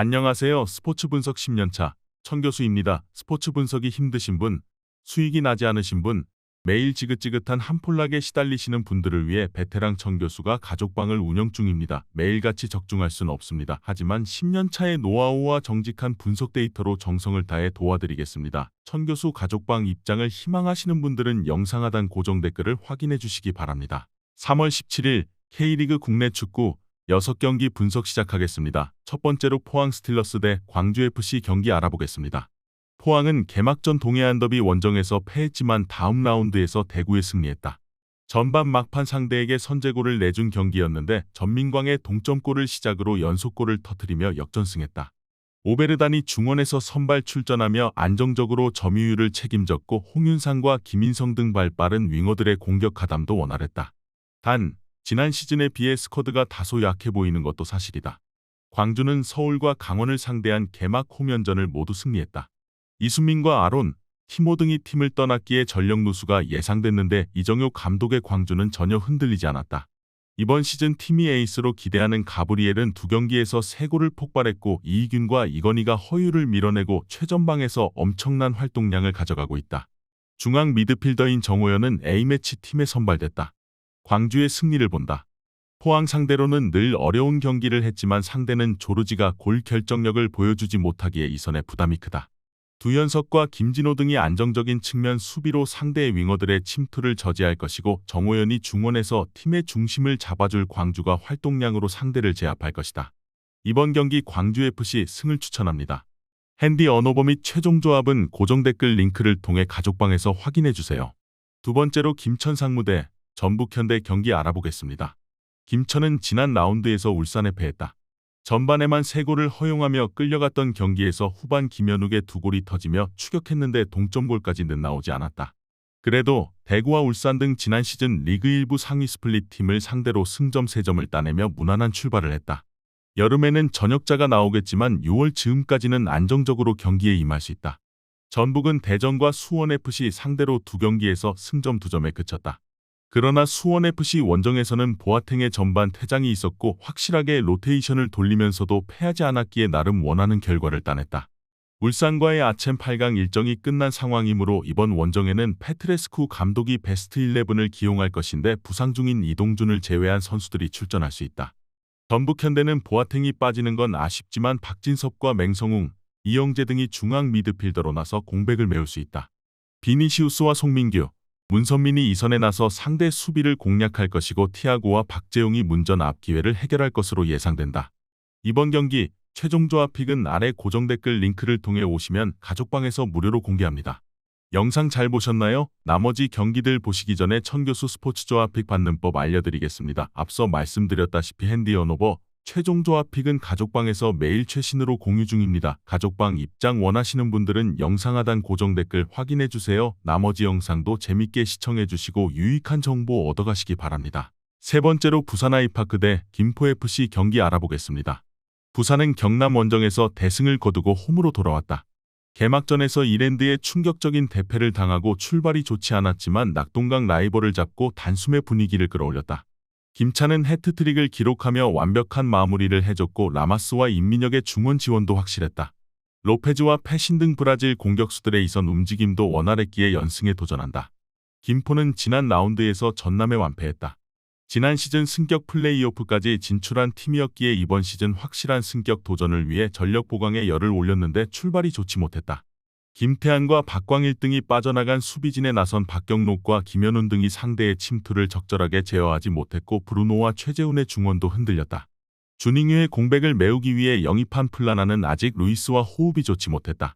안녕하세요. 스포츠 분석 10년차 천교수입니다. 스포츠 분석이 힘드신 분, 수익이 나지 않으신 분, 매일 지긋지긋한 한폴락에 시달리시는 분들을 위해 베테랑 천교수가 가족방을 운영 중입니다. 매일같이 적중할 수는 없습니다. 하지만 10년차의 노하우와 정직한 분석 데이터로 정성을 다해 도와드리겠습니다. 천교수 가족방 입장을 희망하시는 분들은 영상 하단 고정 댓글을 확인해 주시기 바랍니다. 3월 17일 K리그 국내 축구 6경기 분석 시작하겠습니다. 첫 번째로 포항 스틸러스 대 광주FC 경기 알아보겠습니다. 포항은 개막전 동해안 더비 원정에서 패했지만 다음 라운드에서 대구에 승리했다. 전반 막판 상대에게 선제골을 내준 경기였는데 전민광의 동점골을 시작으로 연속골을 터뜨리며 역전승했다. 오베르단이 중원에서 선발 출전하며 안정적으로 점유율을 책임졌고 홍윤상과 김인성 등 발빠른 윙어들의 공격 가담도 원활했다. 단, 지난 시즌에 비해 스쿼드가 다소 약해 보이는 것도 사실이다. 광주는 서울과 강원을 상대한 개막 홈연전을 모두 승리했다. 이순민과 아론, 티모 등이 팀을 떠났기에 전력 누수가 예상됐는데 이정효 감독의 광주는 전혀 흔들리지 않았다. 이번 시즌 팀이 에이스로 기대하는 가브리엘은 2경기에서 3골을 폭발했고 이희균과 이건희가 허유를 밀어내고 최전방에서 엄청난 활동량을 가져가고 있다. 중앙 미드필더인 정호연은 A매치 팀에 선발됐다. 광주의 승리를 본다. 포항 상대로는 늘 어려운 경기를 했지만 상대는 조르지가 골 결정력을 보여주지 못하기에 이선의 부담이 크다. 두현석과 김진호 등이 안정적인 측면 수비로 상대의 윙어들의 침투를 저지할 것이고 정호연이 중원에서 팀의 중심을 잡아줄 광주가 활동량으로 상대를 제압할 것이다. 이번 경기 광주FC 승을 추천합니다. 핸디 언어버 및 최종 조합은 고정 댓글 링크를 통해 가족방에서 확인해주세요. 두 번째로 김천 상무대 전북현대 경기 알아보겠습니다. 김천은 지난 라운드에서 울산에 패했다. 전반에만 3골을 허용하며 끌려갔던 경기에서 후반 김현욱의 2골이 터지며 추격했는데 동점골까지는 나오지 않았다. 그래도 대구와 울산 등 지난 시즌 리그 1부 상위 스플릿 팀을 상대로 승점 3점을 따내며 무난한 출발을 했다. 여름에는 전역자가 나오겠지만 6월 즈음까지는 안정적으로 경기에 임할 수 있다. 전북은 대전과 수원FC 상대로 2경기에서 승점 2점에 그쳤다. 그러나 수원FC 원정에서는 보아탱의 전반 퇴장이 있었고 확실하게 로테이션을 돌리면서도 패하지 않았기에 나름 원하는 결과를 따냈다. 울산과의 아츴 8강 일정이 끝난 상황이므로 이번 원정에는 페트레스쿠 감독이 베스트 11을 기용할 것인데 부상 중인 이동준을 제외한 선수들이 출전할 수 있다. 전북현대는 보아탱이 빠지는 건 아쉽지만 박진섭과 맹성웅, 이영재 등이 중앙 미드필더로 나서 공백을 메울 수 있다. 비니시우스와 송민규, 문선민이 이선에 나서 상대 수비를 공략할 것이고 티아고와 박재용이 문전 앞 기회를 해결할 것으로 예상된다. 이번 경기 최종 조합 픽은 아래 고정 댓글 링크를 통해 오시면 가족방에서 무료로 공개합니다. 영상 잘 보셨나요? 나머지 경기들 보시기 전에 천교수 스포츠 조합 픽 받는 법 알려드리겠습니다. 앞서 말씀드렸다시피 핸디 언어버 최종 조합 픽은 가족방에서 매일 최신으로 공유 중입니다. 가족방 입장 원하시는 분들은 영상 하단 고정 댓글 확인해주세요. 나머지 영상도 재밌게 시청해주시고 유익한 정보 얻어가시기 바랍니다. 세 번째로 부산 아이파크 대 김포FC 경기 알아보겠습니다. 부산은 경남 원정에서 대승을 거두고 홈으로 돌아왔다. 개막전에서 이랜드에 충격적인 대패를 당하고 출발이 좋지 않았지만 낙동강 라이벌을 잡고 단숨에 분위기를 끌어올렸다. 김찬은 해트트릭을 기록하며 완벽한 마무리를 해줬고 라마스와 임민혁의 중원 지원도 확실했다. 로페즈와 패신 등 브라질 공격수들의 이선 움직임도 원활했기에 연승에 도전한다. 김포는 지난 라운드에서 전남에 완패했다. 지난 시즌 승격 플레이오프까지 진출한 팀이었기에 이번 시즌 확실한 승격 도전을 위해 전력 보강에 열을 올렸는데 출발이 좋지 못했다. 김태환과 박광일 등이 빠져나간 수비진에 나선 박경록과 김현훈 등이 상대의 침투를 적절하게 제어하지 못했고 브루노와 최재훈의 중원도 흔들렸다. 주닝유의 공백을 메우기 위해 영입한 플라나는 아직 루이스와 호흡이 좋지 못했다.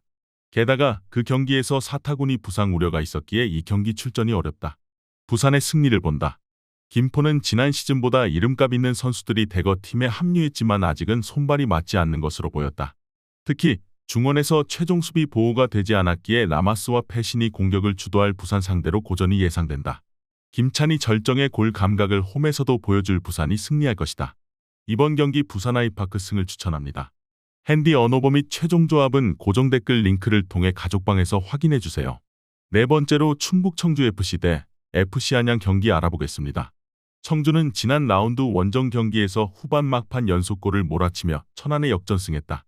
게다가 그 경기에서 사타구니 부상 우려가 있었기에 이 경기 출전이 어렵다. 부산의 승리를 본다. 김포는 지난 시즌보다 이름값 있는 선수들이 대거 팀에 합류했지만 아직은 손발이 맞지 않는 것으로 보였다. 특히 중원에서 최종 수비 보호가 되지 않았기에 라마스와 패신이 공격을 주도할 부산 상대로 고전이 예상된다. 김찬이 절정의 골 감각을 홈에서도 보여줄 부산이 승리할 것이다. 이번 경기 부산 아이파크 승을 추천합니다. 핸디 언어버 및 최종 조합은 고정 댓글 링크를 통해 가족방에서 확인해주세요. 네 번째로 충북 청주FC 대 FC 안양 경기 알아보겠습니다. 청주는 지난 라운드 원정 경기에서 후반 막판 연속골을 몰아치며 천안에 역전승했다.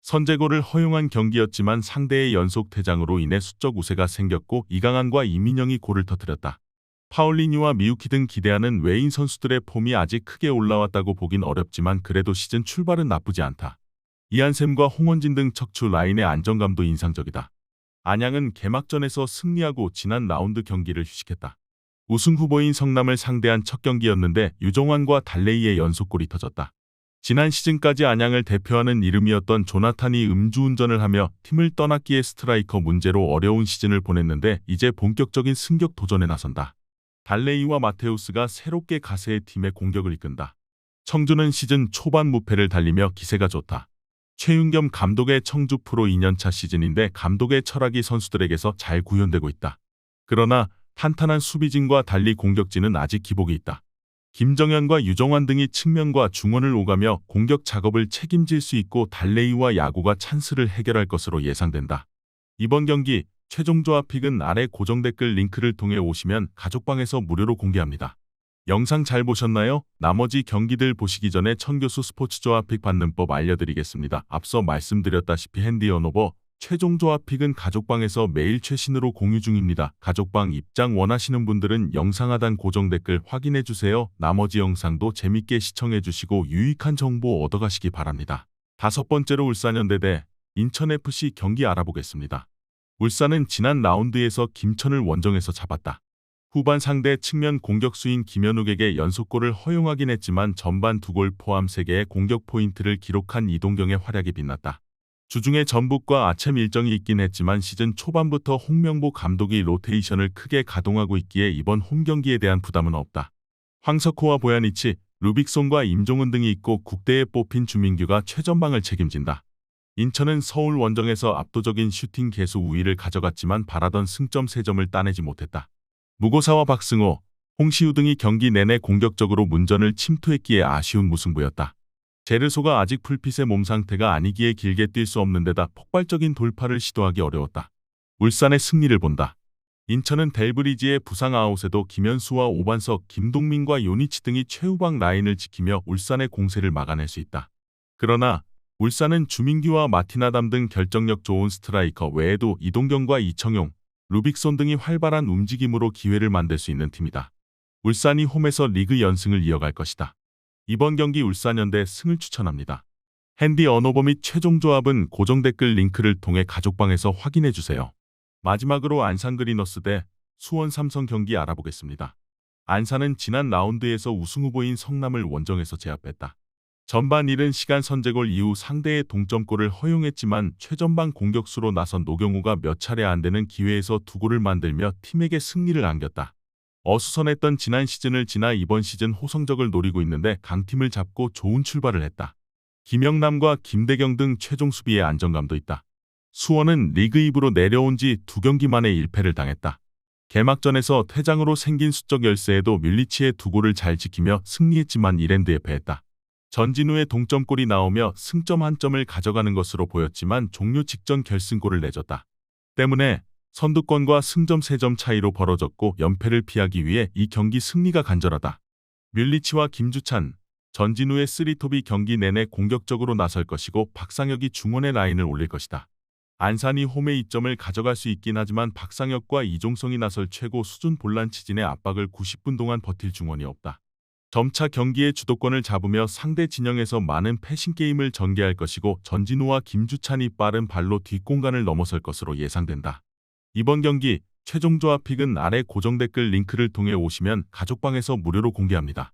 선제골을 허용한 경기였지만 상대의 연속 퇴장으로 인해 수적 우세가 생겼고 이강한과 이민영이 골을 터뜨렸다. 파울리뉴와 미유키 등 기대하는 외인 선수들의 폼이 아직 크게 올라왔다고 보긴 어렵지만 그래도 시즌 출발은 나쁘지 않다. 이한샘과 홍원진 등 척추 라인의 안정감도 인상적이다. 안양은 개막전에서 승리하고 지난 라운드 경기를 휴식했다. 우승 후보인 성남을 상대한 첫 경기였는데 유정환과 달레이의 연속골이 터졌다. 지난 시즌까지 안양을 대표하는 이름이었던 조나탄이 음주운전을 하며 팀을 떠났기에 스트라이커 문제로 어려운 시즌을 보냈는데 이제 본격적인 승격 도전에 나선다. 달레이와 마테우스가 새롭게 가세의 팀의 공격을 이끈다. 청주는 시즌 초반 무패를 달리며 기세가 좋다. 최윤겸 감독의 청주 프로 2년차 시즌인데 감독의 철학이 선수들에게서 잘 구현되고 있다. 그러나 탄탄한 수비진과 달리 공격진은 아직 기복이 있다. 김정현과 유정환 등이 측면과 중원을 오가며 공격 작업을 책임질 수 있고 달레이와 야구가 찬스를 해결할 것으로 예상된다. 이번 경기 최종 조합 픽은 아래 고정 댓글 링크를 통해 오시면 가족방에서 무료로 공개합니다. 영상 잘 보셨나요? 나머지 경기들 보시기 전에 천교수 스포츠 조합 픽 받는 법 알려드리겠습니다. 앞서 말씀드렸다시피 핸디 언오버 최종 조합 픽은 가족방에서 매일 최신으로 공유 중입니다. 가족방 입장 원하시는 분들은 영상 하단 고정 댓글 확인해주세요. 나머지 영상도 재밌게 시청해주시고 유익한 정보 얻어가시기 바랍니다. 5번째로 울산현대 대 인천FC 경기 알아보겠습니다. 울산은 지난 라운드에서 김천을 원정에서 잡았다. 후반 상대 측면 공격수인 김현욱에게 연속골을 허용하긴 했지만 전반 2골 포함 3개의 공격 포인트를 기록한 이동경의 활약이 빛났다. 주중에 전북과 아침 일정이 있긴 했지만 시즌 초반부터 홍명보 감독이 로테이션을 크게 가동하고 있기에 이번 홈경기에 대한 부담은 없다. 황석호와 보야니치, 루빅손과 임종은 등이 있고 국대에 뽑힌 주민규가 최전방을 책임진다. 인천은 서울 원정에서 압도적인 슈팅 개수 우위를 가져갔지만 바라던 승점 3점을 따내지 못했다. 무고사와 박승호, 홍시우 등이 경기 내내 공격적으로 문전을 침투했기에 아쉬운 무승부였다. 제르소가 아직 풀핏의 몸 상태가 아니기에 길게 뛸 수 없는 데다 폭발적인 돌파를 시도하기 어려웠다. 울산의 승리를 본다. 인천은 델브리지의 부상 아웃에도 김현수와 오반석, 김동민과 요니치 등이 최후방 라인을 지키며 울산의 공세를 막아낼 수 있다. 그러나 울산은 주민규와 마티나담 등 결정력 좋은 스트라이커 외에도 이동경과 이청용, 루빅손 등이 활발한 움직임으로 기회를 만들 수 있는 팀이다. 울산이 홈에서 리그 연승을 이어갈 것이다. 이번 경기 울산현대 승을 추천합니다. 핸디 언오버 및 최종 조합은 고정 댓글 링크를 통해 가족방에서 확인해주세요. 마지막으로 안산 그리너스 대 수원 삼성 경기 알아보겠습니다. 안산은 지난 라운드에서 우승 후보인 성남을 원정에서 제압했다. 전반 이른 시간 선제골 이후 상대의 동점골을 허용했지만 최전방 공격수로 나선 노경우가 몇 차례 안 되는 기회에서 2골을 만들며 팀에게 승리를 안겼다. 어수선했던 지난 시즌을 지나 이번 시즌 호성적을 노리고 있는데 강팀을 잡고 좋은 출발을 했다. 김영남과 김대경 등 최종 수비의 안정감도 있다. 수원은 리그 2부로 내려온 지 2경기 만에 1패를 당했다. 개막전에서 퇴장으로 생긴 수적 열세에도 밀리치의 2골을 잘 지키며 승리했지만 이랜드에 패했다. 전진우의 동점골이 나오며 승점 1점을 가져가는 것으로 보였지만 종료 직전 결승골을 내줬다. 때문에 선두권과 승점 3점 차이로 벌어졌고 연패를 피하기 위해 이 경기 승리가 간절하다. 밀리치와 김주찬, 전진우의 3톱이 경기 내내 공격적으로 나설 것이고 박상혁이 중원의 라인을 올릴 것이다. 안산이 홈에 2점을 가져갈 수 있긴 하지만 박상혁과 이종성이 나설 최고 수준 볼란치진의 압박을 90분 동안 버틸 중원이 없다. 점차 경기의 주도권을 잡으며 상대 진영에서 많은 패싱 게임을 전개할 것이고 전진우와 김주찬이 빠른 발로 뒷공간을 넘어설 것으로 예상된다. 이번 경기 최종 조합 픽은 아래 고정 댓글 링크를 통해 오시면 가족방에서 무료로 공개합니다.